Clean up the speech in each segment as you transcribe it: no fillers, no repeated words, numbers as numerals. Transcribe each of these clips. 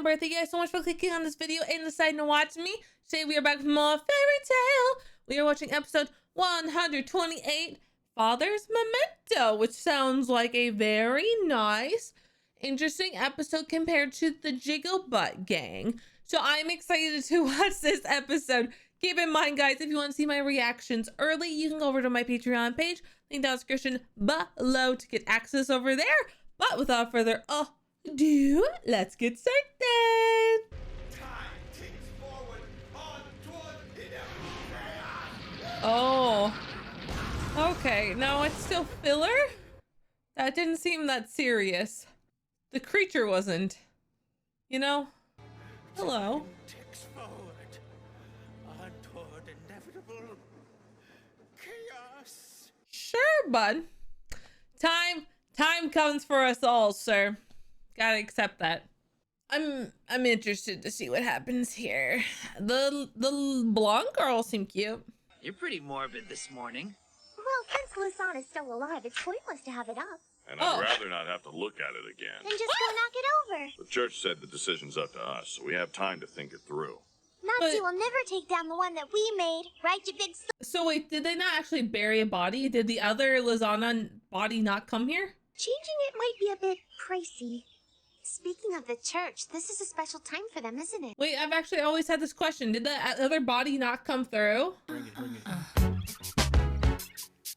Zamber. Thank you guys so much for clicking on this video and deciding to watch me. Today we are back with more fairy tale. We are watching episode 128, Father's Memento, which sounds like a very nice, interesting episode compared to the Jigglebutt gang. So I'm excited to watch this episode. Keep in mind, guys, if you want to see my reactions early, you can go over to my Patreon page. Link down in the description below to get access over there. But without further ado, let's get started. Time ticks forward on toward chaos. Oh, okay. No, it's still filler. That didn't seem that serious. The creature wasn't, you know? Hello. Ticks forward on toward inevitable chaos. Sure, bud. Time comes for us all, sir. Gotta accept that. I'm interested to see what happens here. The blonde girl seemed cute. You're pretty morbid this morning. Well, since Lisan is still alive, it's pointless to have it up. And I'd rather not have to look at it again. Then just go knock it over. The church said the decision's up to us, so we have time to think it through. Natsu will never take down the one that we made, right, you big So wait, did they not actually bury a body? Did the other Lizana body not come here? Changing it might be a bit pricey. Speaking of the church, this is a special time for them, isn't it? Wait, I've actually always had this question. Did the other body not come through? Bring it.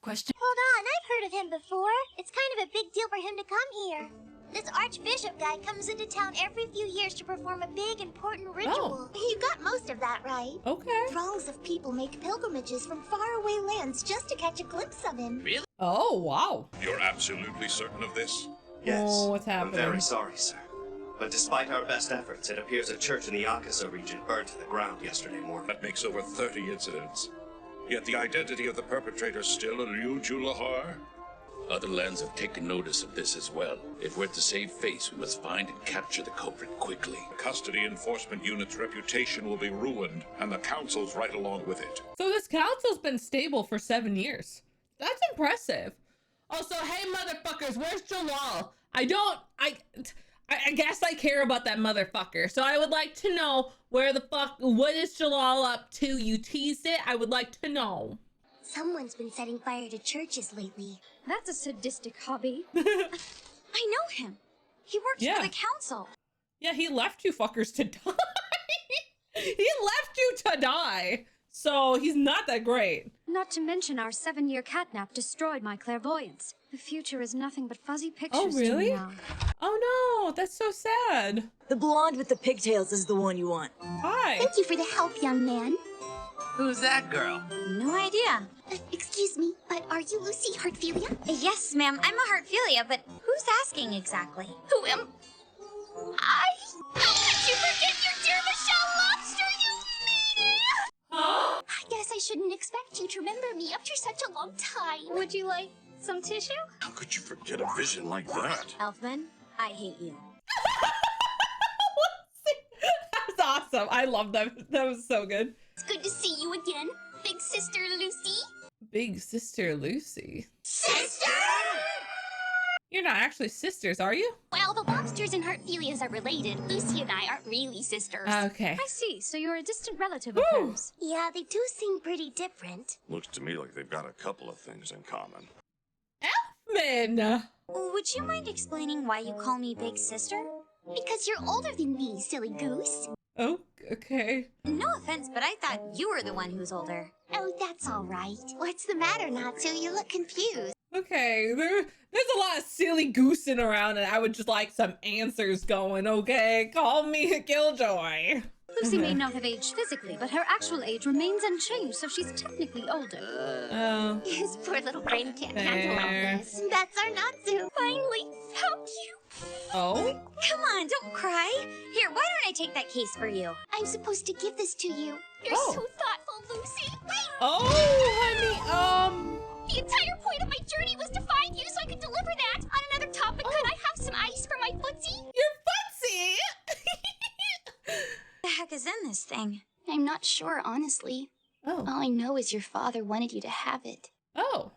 Question? Hold on, I've heard of him before. It's kind of a big deal for him to come here. This archbishop guy comes into town every few years to perform a big, important ritual. You got most of that right. Okay. Throngs of people make pilgrimages from faraway lands just to catch a glimpse of him. Really? Oh, wow. You're absolutely certain of this? Yes. Oh, what's happening? I'm very sorry, sir. But despite our best efforts, it appears a church in the Akasa region burned to the ground yesterday morning. That makes over 30 incidents. Yet the identity of the perpetrator still eludes you, Lahar? Other lands have taken notice of this as well. If we're to save face, we must find and capture the culprit quickly. The custody enforcement unit's reputation will be ruined, and the council's right along with it. So this council's been stable for 7 years. That's impressive. Also, hey motherfuckers, where's Jalal? I guess I care about that motherfucker. So I would like to know what is Jalal up to? You teased it. I would like to know. Someone's been setting fire to churches lately. That's a sadistic hobby. I know him. He works Yeah. for the council. Yeah, he left you fuckers to die. He left you to die. So he's not that great. Not to mention our 7-year catnap destroyed my clairvoyance. The future is nothing but fuzzy pictures to really? me now. Oh no, that's so sad. The blonde with the pigtails is the one you want. Hi. Thank you for the help, young man. Who's that girl? No idea. Excuse me, but are you Lucy Heartfilia? Yes, ma'am. I'm a Heartfilia, but who's asking exactly? Who am I? How could you forget your dear Michelle Lobster, you meanie? Huh? I guess I shouldn't expect you to remember me after such a long time. Would you like some tissue? How could you forget a vision like that? Elfman, I hate you. That's awesome. I love that. That was so good. It's good to see you again, big sister Lucy. Big sister Lucy. Sister! You're not actually sisters, are you? Well, the lobsters and Heartfilias are related. Lucy and I aren't really sisters. Okay. I see, so you're a distant relative of Woo. hers. Yeah, they do seem pretty different. Looks to me like they've got a couple of things in common. Elfman. Would you mind explaining why you call me big sister? Because you're older than me, silly goose. Oh, okay. No offense, but I thought you were the one who's older. Oh, that's all right. What's the matter, Natsu? You look confused. Okay, there's a lot of silly goosing around and I would just like some answers going, okay? Call me a Killjoy. Lucy may not have aged physically, but her actual age remains unchanged, so she's technically older. Oh. His poor little brain can't Fair. handle all this. That's our Natsu. Finally found you. Oh? Come on, don't cry. Here, why don't I take that case for you? I'm supposed to give this to you. You're Oh. so thoughtful, Lucy. Oh, honey, The entire point of my journey was to find you so I could deliver that. On another topic, could I have some ice for my footsie? your footsie. The heck is in this thing? I'm not sure, honestly. Oh. All I know is your father wanted you to have it. Oh.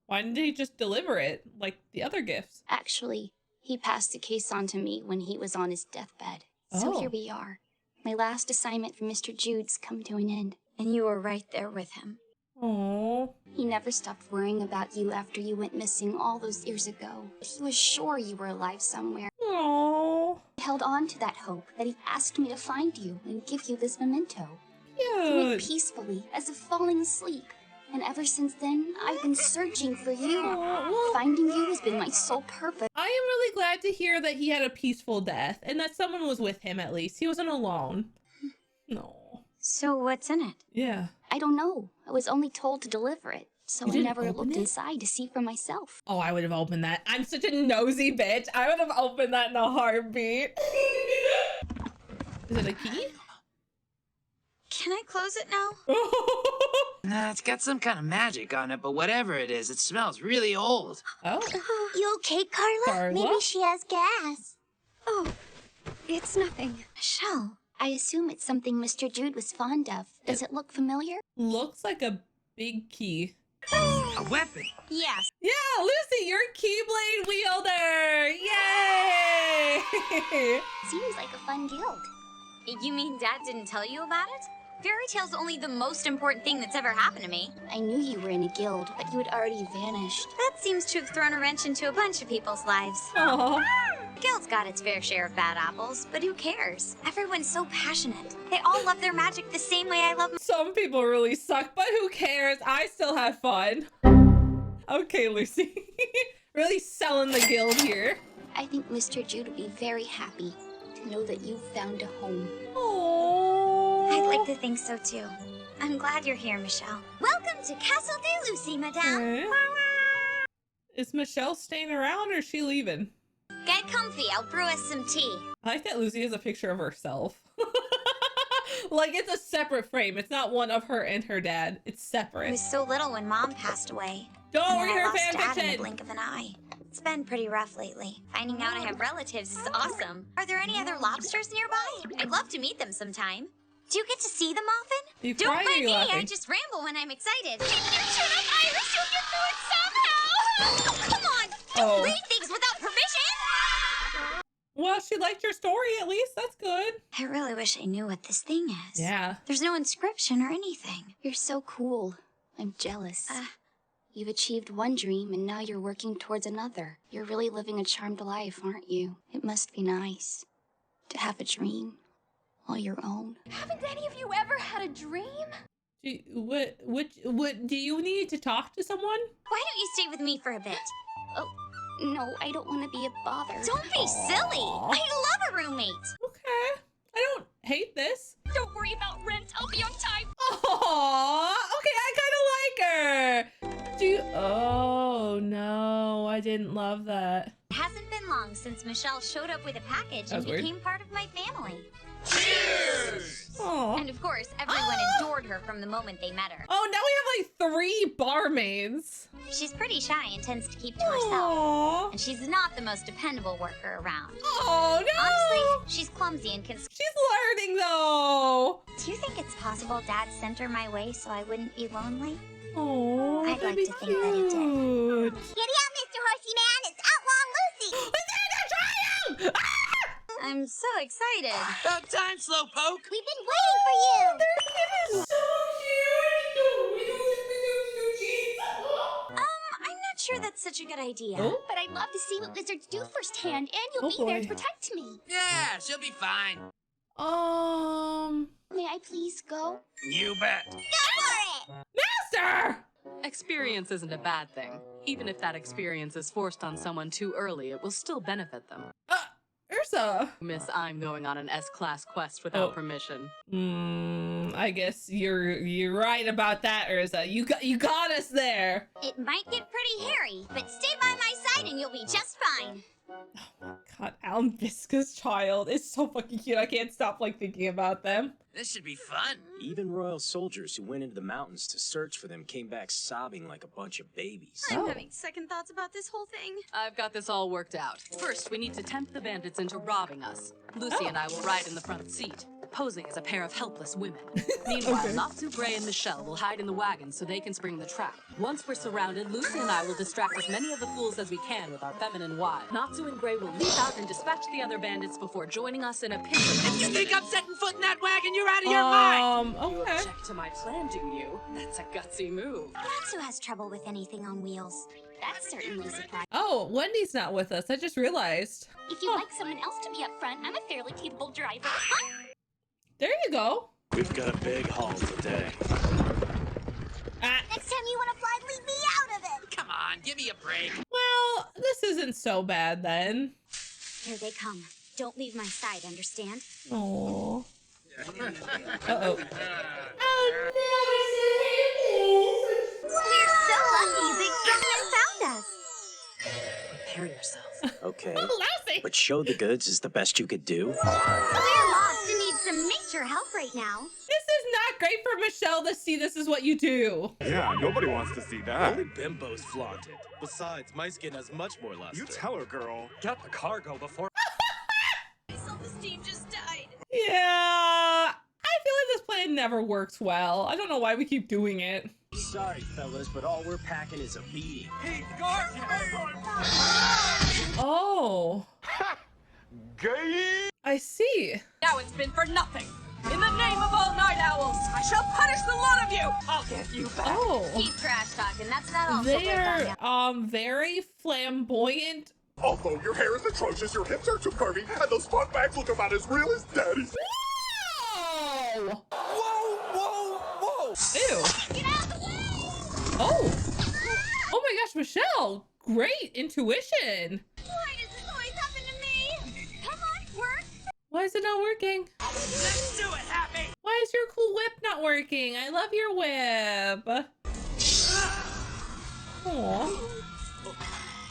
Why didn't he just deliver it like the other gifts? Actually, he passed the case on to me when he was on his deathbed. So Oh. here we are. My last assignment for Mr. Jude's come to an end, and you were right there with him. Oh. He never stopped worrying about you after you went missing all those years ago. He was sure you were alive somewhere. Oh. I held on to that hope that he asked me to find you and give you this memento. He went Cute. peacefully, as if falling asleep. And ever since then, I've been searching for you. Well, Finding you has been my sole purpose. I am really glad to hear that he had a peaceful death and that someone was with him at least. He wasn't alone. No. So what's in it? Yeah. I don't know. I was only told to deliver it, so You I didn't never open looked it? inside to see for myself. Oh, I would have opened that. I'm such a nosy bitch. I would have opened that in a heartbeat. Is it a key? Can I close it now? Nah, it's got some kind of magic on it, but whatever it is, it smells really old. Oh. You okay, Carla? Carla? Maybe she has gas. Oh, it's nothing. Michelle, I assume it's something Mr. Jude was fond of. Does it look familiar? Looks like a big key. A weapon. Yes. Yeah, Lucy, you're Keyblade wielder! Yay! Seems like a fun guild. You mean Dad didn't tell you about it? Fairy tale's only the most important thing that's ever happened to me. I knew you were in a guild, but you had already vanished. That seems to have thrown a wrench into a bunch of people's lives. Aw. The guild's got its fair share of bad apples, but who cares? Everyone's so passionate. They all love their magic the same way I love Some people really suck, but who cares? I still have fun. Okay, Lucy. Really selling the guild here. I think Mr. Jude would be very happy to know that you've found a home. Aww. I'd like to think so too. I'm glad you're here, Michelle. Welcome to Castle de Lucy, madame. Okay. Is Michelle staying around or is she leaving? Get comfy, I'll brew us some tea. I like that Lucy has a picture of herself. Like it's a separate frame. It's not one of her and her dad. It's I separate. was so little when Mom passed away. Don't And then read I her lost Dad in the fanfiction. blink of an eye. It's been pretty rough lately. Finding out I have relatives is awesome. Are there any other lobsters nearby? I'd love to meet them sometime. Do you get to see them often? You Don't crying or mind you me, laughing? I just ramble when I'm excited. If you turn up Irish, you'll get through it somehow! Oh, come on! Don't Oh. read things without permission! Well, she liked your story at least. That's good. I really wish I knew what this thing is. Yeah. There's no inscription or anything. You're so cool. I'm jealous. You've achieved one dream and now you're working towards another. You're really living a charmed life, aren't you? It must be nice to have a dream all your own. Haven't any of you ever had a dream? What do you need to talk to someone? Why don't you stay with me for a bit? Oh, no, I don't want to be a bother. Don't be silly. I love a roommate. Okay. I don't hate this. Don't worry about rent. I'll be on time. Aww. Okay, I kind of like her. Oh no, I didn't love that. It hasn't been long since Michelle showed up with a package and That's weird. became part of my family. Aw. And of course, everyone adored her from the moment they met her. Oh, now we have like 3 barmaids. She's pretty shy and tends to keep to herself. Aww. And she's not the most dependable worker around. Oh no. Honestly, she's clumsy and can... She's learning though. Do you think it's possible Dad sent her my way so I wouldn't be lonely? Oh, I'd like to think that he did. did. Giddy up, Mr. Horsey Man! It's Outlaw Lucy! I'm so excited. About time, Slowpoke. We've been waiting for you! It is so cute. I'm not sure that's such a good idea. Oh? But I'd love to see what lizards do firsthand, and you'll Oh, be there boy. to protect me. Yeah, she'll be fine. May I please go? You bet. Go for it! Master! Experience isn't a bad thing. Even if that experience is forced on someone too early, it will still benefit them. Erza. Miss, I'm going on an S-class quest without Oh. permission. I guess you're right about that, Erza. You got us there. It might get pretty hairy, but stay by my side and you'll be just fine. God, Alan Visca's child is so fucking cute. I can't stop like thinking about them. This should be fun. Even royal soldiers who went into the mountains to search for them came back sobbing like a bunch of babies. I'm having second thoughts about this whole thing. I've got this all worked out. First, we need to tempt the bandits into robbing us. Lucy and I will ride in the front seat. posing as a pair of helpless women. Meanwhile, Natsu, Gray, and Michelle will hide in the wagon so they can spring the trap. Once we're surrounded, Lucy and I will distract as many of the fools as we can with our feminine wiles. Natsu and Gray will leap out and dispatch the other bandits before joining us in a pinch. If you think I'm setting foot in that wagon, you're out of your mind! You object to my plan, do you? That's a gutsy move. Natsu has trouble with anything on wheels. That's certainly surprising. Oh, Wendy's not with us. I just realized. If you'd like someone else to be up front, I'm a fairly capable driver. There you go. We've got a big haul today. Next time you want to fly, leave me out of it. Come on, give me a break. Well, this isn't so bad then. Here they come. Don't leave my side, understand? Oh. We're so lucky Big Strongman found us. Prepare yourself. Okay. Lousy. But show the goods is the best you could do. We're lost and need some major help right now. This is not great for Michelle to see this is what you do. Yeah, nobody wants to see that. Only bimbos flaunt it. Besides, my skin has much more luster. You tell her, girl. Got the cargo before. My self-esteem just died. Yeah. I feel like this plan never works well. I don't know why we keep doing it. Sorry, fellas, but all we're packing is a beating. Hey, guard! Oh. Gay! I see. Now it's been for nothing. In the name of all night owls, I shall punish the lot of you. I'll get you back. Oh. Keep trash talking. That's not all. They're very flamboyant. Although your hair is atrocious, your hips are too curvy, and those fun bags look about as real as daddy's. Whoa! Whoa, whoa, whoa! Ew. Get out of the way! Oh. Oh my gosh, Michelle. Great intuition. Why does this always happen to me? Come on, work. Why is it not working? Let's do it, Happy! Why is your cool whip not working? I love your whip. Aw.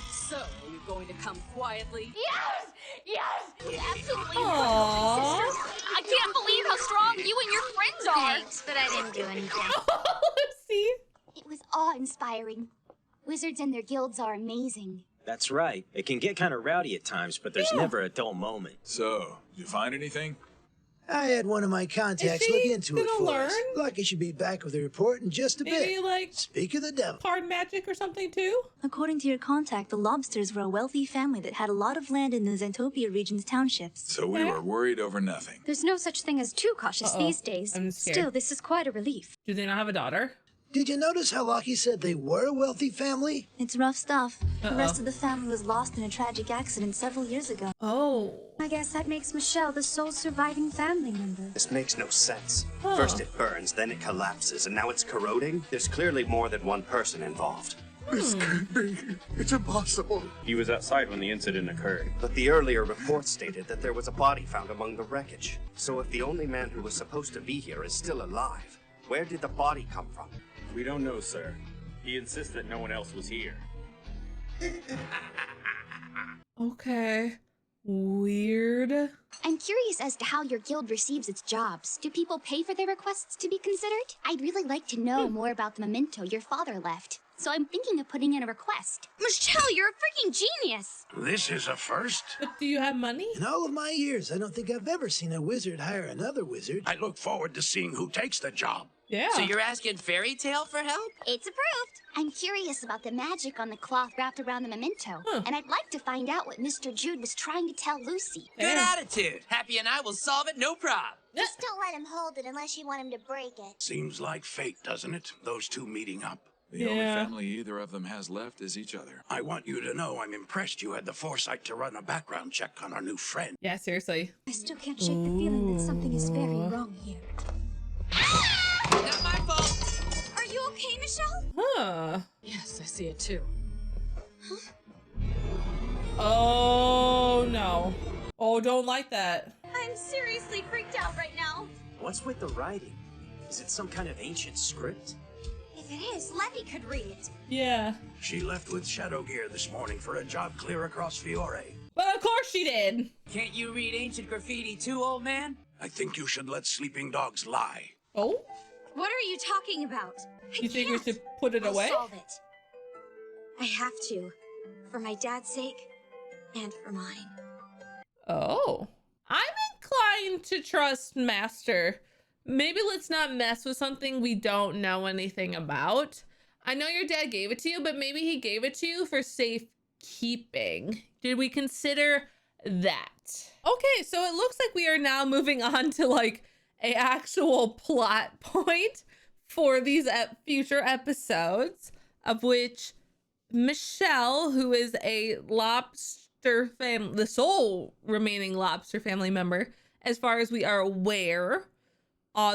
So, are you going to come quietly? Yes! Yes! Absolutely. Aww. I can't believe how strong you and your friends are. Thanks, but I didn't do anything. See? It was awe-inspiring. Wizards and their guilds are amazing. That's right. It can get kind of rowdy at times, but there's never a dull moment. So, did you find anything? I had one of my contacts Is look she into it gonna for learn? us. Lucky should be back with a report in just a Maybe bit. like Speak of the devil. card magic or something too? According to your contact, the Lobsters were a wealthy family that had a lot of land in the Zantopia region's townships. So we were worried over nothing. There's no such thing as too cautious these days. I'm scared. Still, this is quite a relief. Do they not have a daughter? Did you notice how Lockie said they were a wealthy family? It's rough stuff. The rest of the family was lost in a tragic accident several years ago. Oh. I guess that makes Michelle the sole surviving family member. This makes no sense. Huh. First it burns, then it collapses, and now it's corroding? There's clearly more than one person involved. This can't be. It's impossible. He was outside when the incident occurred. But the earlier report stated that there was a body found among the wreckage. So if the only man who was supposed to be here is still alive, where did the body come from? We don't know, sir. He insists that no one else was here. Okay. Weird. I'm curious as to how your guild receives its jobs. Do people pay for their requests to be considered? I'd really like to know more about the memento your father left. So I'm thinking of putting in a request. Michelle, you're a freaking genius! This is a first. But do you have money? In all of my years, I don't think I've ever seen a wizard hire another wizard. I look forward to seeing who takes the job. Yeah. So you're asking Fairy Tale for help? It's approved. I'm curious about the magic on the cloth wrapped around the memento. And I'd like to find out what Mr. Jude was trying to tell Lucy. Good attitude. Happy and I will solve it, no problem. Just don't let him hold it unless you want him to break it. Seems like fate, doesn't it? Those two meeting up. The only family either of them has left is each other. I want you to know I'm impressed you had the foresight to run a background check on our new friend. Yeah, seriously. I still can't shake the feeling that something is very wrong here. Not my fault. Are you okay, Michelle? Huh. Yes, I see it too. Oh, no. Oh, don't like that. I'm seriously freaked out right now. What's with the writing? Is it some kind of ancient script? If it is, Levy could read it. Yeah. She left with Shadow Gear this morning for a job clear across Fiore. But of course she did. Can't you read ancient graffiti too, old man? I think you should let sleeping dogs lie. Oh? What are you talking about? You think we should put it away? I'll solve it. I have to. For my dad's sake, and for mine. Oh. I'm inclined to trust Master. Maybe let's not mess with something we don't know anything about. I know your dad gave it to you, but maybe he gave it to you for safekeeping. Did we consider that? Okay, so it looks like we are now moving on to like a actual plot point for these future episodes, of which Michelle, who is a lobster family, the sole remaining lobster family member, as far as we are aware.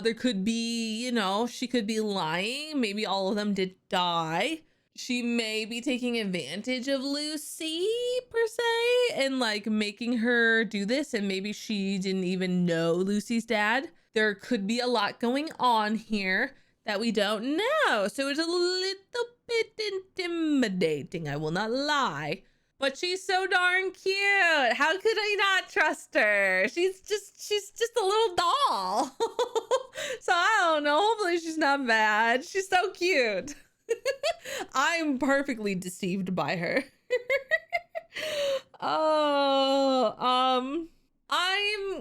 There could be, you know, she could be lying. Maybe all of them did die. She may be taking advantage of Lucy, per se, and like making her do this. And maybe she didn't even know Lucy's dad. There could be a lot going on here that we don't know. So it's a little bit intimidating, I will not lie. But she's so darn cute. How could I not trust her? She's just a little doll. So I don't know. Hopefully she's not bad. She's so cute. I'm perfectly deceived by her. I'm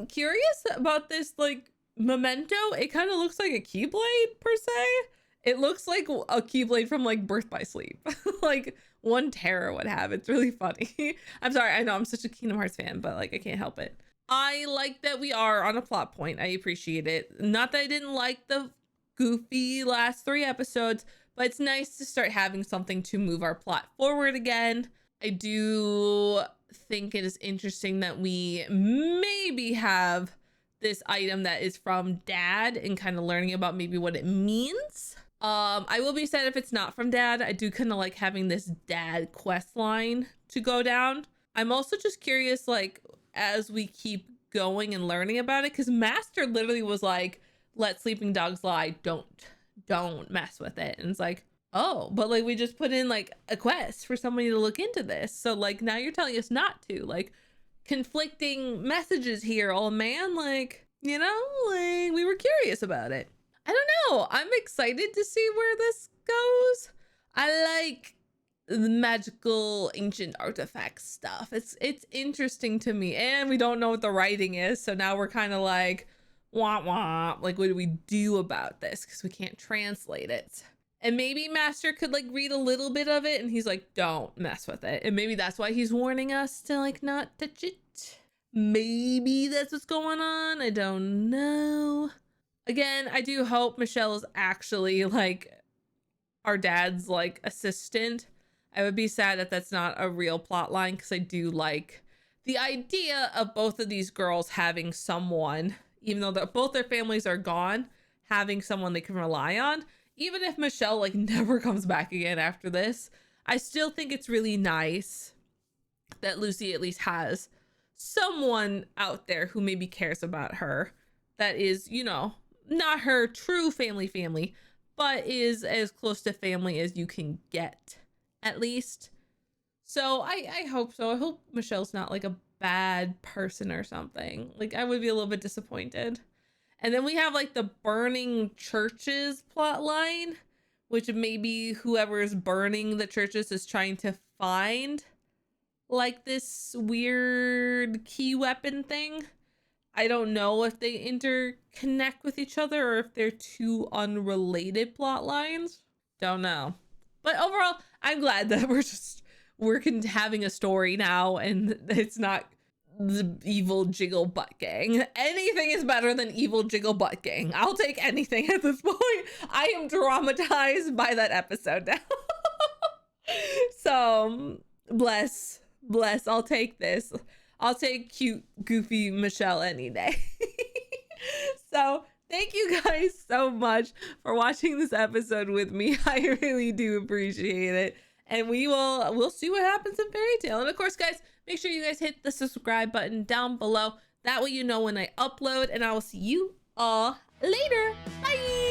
curious about this like memento. It kind of looks like a keyblade per se. It looks like a keyblade from like Birth by Sleep. Like One Terror would have. It's really funny. I'm sorry. I know I'm such a Kingdom Hearts fan, but like I can't help it. I like that we are on a plot point. I appreciate it. Not that I didn't like the goofy last 3 episodes, but it's nice to start having something to move our plot forward again. I do think it is interesting that we maybe have this item that is from Dad and kind of learning about maybe what it means. I will be sad if it's not from Dad. I do kind of like having this Dad quest line to go down. I'm also just curious, like, as we keep going and learning about it, because Master literally was like, let sleeping dogs lie, don't mess with it. And it's like, oh, but like we just put in like a quest for somebody to look into this. So like now you're telling us not to. Like, conflicting messages here, old man. Like, you know, like we were curious about it. I don't know. I'm excited to see where this goes. I like the magical ancient artifact stuff. It's interesting to me, and we don't know what the writing is. So now we're kind of like, wah wah. Like, what do we do about this? Because we can't translate it. And maybe Master could like read a little bit of it, and he's like, don't mess with it. And maybe that's why he's warning us to like not touch it. Maybe that's what's going on. I don't know. Again, I do hope Michelle is actually like our dad's like assistant. I would be sad if that's not a real plot line, because I do like the idea of both of these girls having someone, even though both their families are gone, having someone they can rely on. Even if Michelle like never comes back again after this, I still think it's really nice that Lucy at least has someone out there who maybe cares about her, that is, you know, not her true family, but is as close to family as you can get, at least. So I hope so. I hope Michelle's not like a bad person or something. Like, I would be a little bit disappointed. And then we have like the burning churches plot line, which maybe whoever is burning the churches is trying to find like this weird key weapon thing. I don't know if they interconnect with each other or if they're two unrelated plot lines. Don't know. But overall, I'm glad that we're having a story now, and it's not the evil Jiggle Butt Gang. Anything is better than evil Jiggle Butt Gang. I'll take anything at this point. I am traumatized by that episode now. So bless. I'll take this. I'll take cute, goofy Michelle any day. So thank you guys so much for watching this episode with me. I really do appreciate it. And we'll see what happens in Fairy Tail. And of course, guys, make sure you guys hit the subscribe button down below. That way you know when I upload. And I will see you all later. Bye!